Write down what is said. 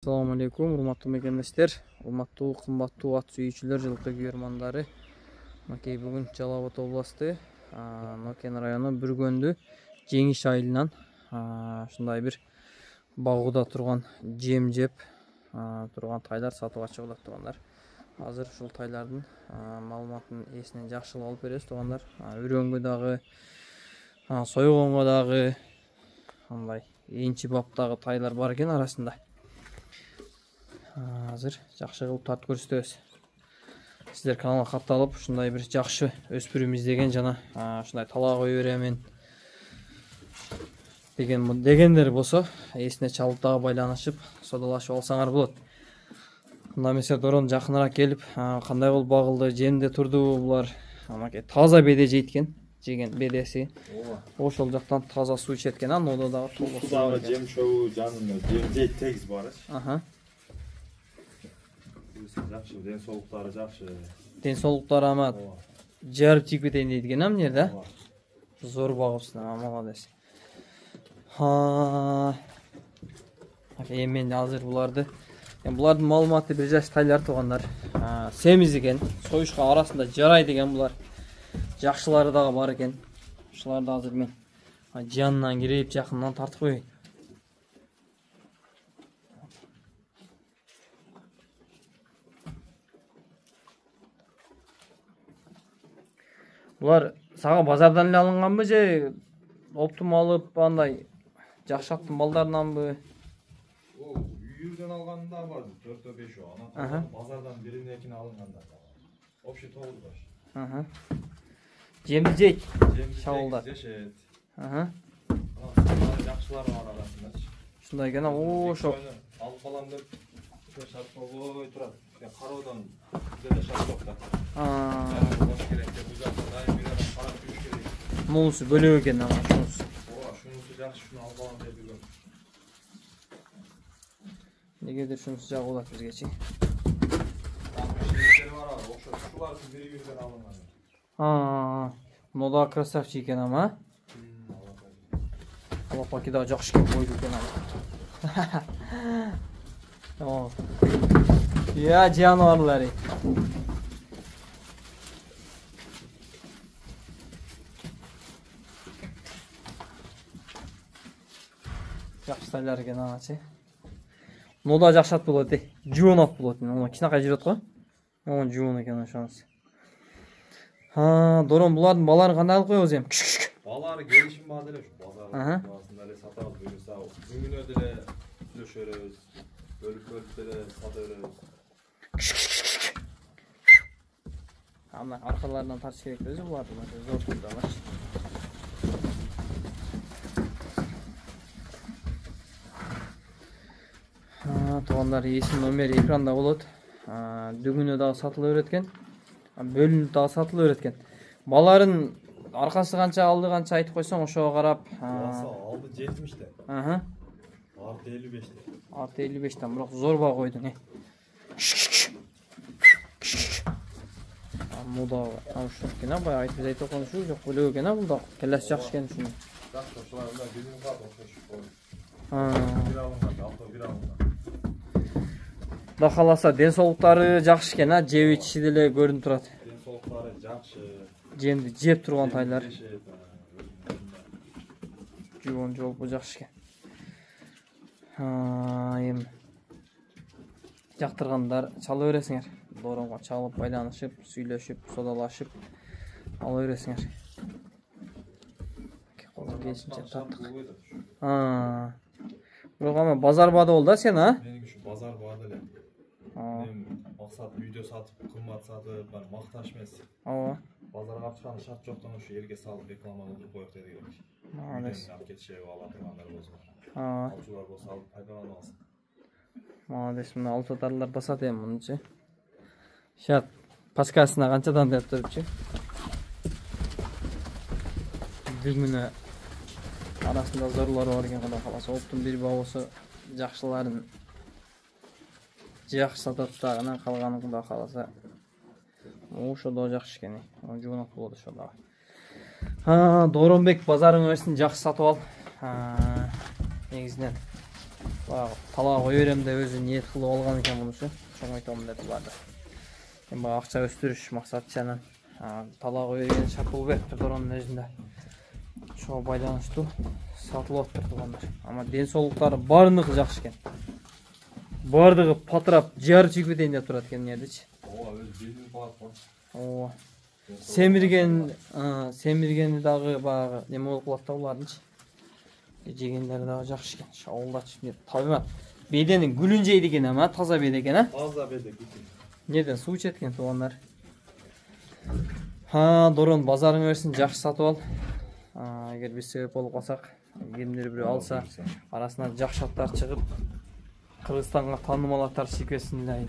Assalamu alaikum, урматтуу мекендештер, урматтуу кымбаттуу ат сүйүүчүлөр, жылкы күйөрмандары. Макей бүгүн Жалал Абад областы, Нокен району Бүргөндү Жеңиш айылынан ушундай бир багууда турган жем жеп турган тайлар сатууга чыгылат туугандар. Азыр ушул тайлардын маалыматын эсинен жакшылап алып беребиз туугандар. Үрөнгө дагы, сойгонго дагы, андай энчи баптагы тайлар бар экен арасында. Азыр жакшы кылып тартып көрсөтөбүз. Сиздер каналга катталып, ушундай бир жакшы өспүрүм издеген жана ушундай талаа кое беремин дегендер болсо, эсине чалып дагы байланышып, содалашып алсаңар болот. Мында эмесе дорон жакыныраак келип, кандай болуп багылды, жемде турду булар. Анакей таза беде жейт экен, жеген бедеси. Ошол жактан таза суу ичет экен, анда дагы толук суу. Жем шоу жанында жем жейт тегиз бар. Жакшы, ден соолуктары жакшы. Ден соолуктары ама жарып тип кетейин дейт экен эмне да? Зор багыпсың, молодец. Мен азыр булардын маалыматы бир жаш тайлар туугандар. Семиз экен, союшка арасында жарайт экен булар. Жакшылары дагы бар экен. Ушуларды азыр мен жанынан кирип, жакындан тартып коеюн. Булар сага базардан эле алынганбы же оптум алып андай жакшаттын балдарынанбы? Үйүрдөн алганда бар 4-5 о. Ана базардан бирин экини алынганда. Общий 9 баш. Жемди жейт. Шабылдат. Жешет. Жакшылар бар арасында. Ушундай экен, ошо. Алып балам деп шарт ой турат. Кароодан деле шарт жок да. Мунусу бөлөк экен ана шунусу. Шунусу жакшы, шуну алып алам деп жүргөм. Негедир шунусу жак болот бизгечи. Ушулардын бири бирден алынган. Мына да красавчик экен ама. Алапаки да жакшы кеп койду экен ама. Я жануарлары. Жакшы тайлар экен аначы. Мына да жакшат болот, жуунат болот. Мына кичинакай жүрөт го. Мына жуун экен ошонусу. Дорон булардын баларын кандай алып коебуз эми? Балары келишим бар деле ушу базар базарында эле сатабыз, буюрса күнүнө деле сүйлөшө беребиз. Бөлүп деле сата беребиз. Ана аркаларынан тартыш керек өзү буларды, зор турдалар. Туугандар, эсим номер экранда болот. Дүгүнө дагы сатыла берет экен. Бөлүнүп дагы сатыла берет экен. Баларын аркасы канча, алды канча айтып койсоң, ошого карап. Алды 70те. Арты 55те. Арты 55тен, бирок зор баа койдуң, Муда ушул экен, баягы айтып айтып аткан ушул жок бөлөк экен, бул да келесі жакшы экен ушуну. Жакшы, ушуларда бизнес бар, ошол. Бир алынган, алты бир алынган. Да каласа ден соолуктары жакшы экен, жеп ичиши деле көрүнүп турат. Ден соолуктары жакшы. Жемди жеп турган тайлар. Жуун жолбу жакшы экен. Эми жактыргандар чала бересиңер. Доронго чалып байланышып, сүйлөшүп, содалашып ала бересиңер. Колун келишинче таттык. Бирок ама базар баада болду да сен, Менин ушу базар баада эле. Мен максат үйдө сатып, кымбат сатып, макташ эмес. Базарга чыккан шарт жоктон ушу элге салып реклама кылып коёк дедик. Молодец. Алып кетишип ала тургандар болсо. Алчулар болсо алып пайдаланып алсын. Молодец, мына алып сатарлар да сатайын мунучу. Шат паскасына канчадан деп турупчу. Дүгүнө арасында зорлору бар экен, кудай кааласа. Оптун бир баа болсо жакшыларын жакшы сатат дагы, калганын кудай кааласа. Ошо да жакшы экен. Жуунат болот ошо дагы. Доронбек базарың өсүн жакшы сатып ал. Негизинен талаа кое берем деп өзү ниет кылып алган экен мунусу. Ошону айтам деп барды. Эми баягы акча өстүрүш максатчанан талаа кое берген шарт болуп бериптир Доронун өзүндө. Ошого байланыштуу сатылып атыптыр туугандар. Ама ден соолуктары баарыныгы жакшы экен. Бардыгы патрап, жар чүйүп кетейин деп турат экен эмнедичи. Ооба, өзү белгилүү багат бар. Ооба. Семиргени дагы баягы неме болуп калат да булардынчы. Жегендери дагы жакшы экен. Шаулдачы табыма. Беденин гүлүн жейди экен ама, таза бед экен, а? Таза беде күтүн. Неден суу ичет экен туугандар. Дорон базарың берсин, жакшы сатып ал. Эгер биз себеп болуп калсак, кимдир бирөө алса, арасынан жакшы аттар чыгып, Кыргызстанга таанымал аттар чыгып кетсин.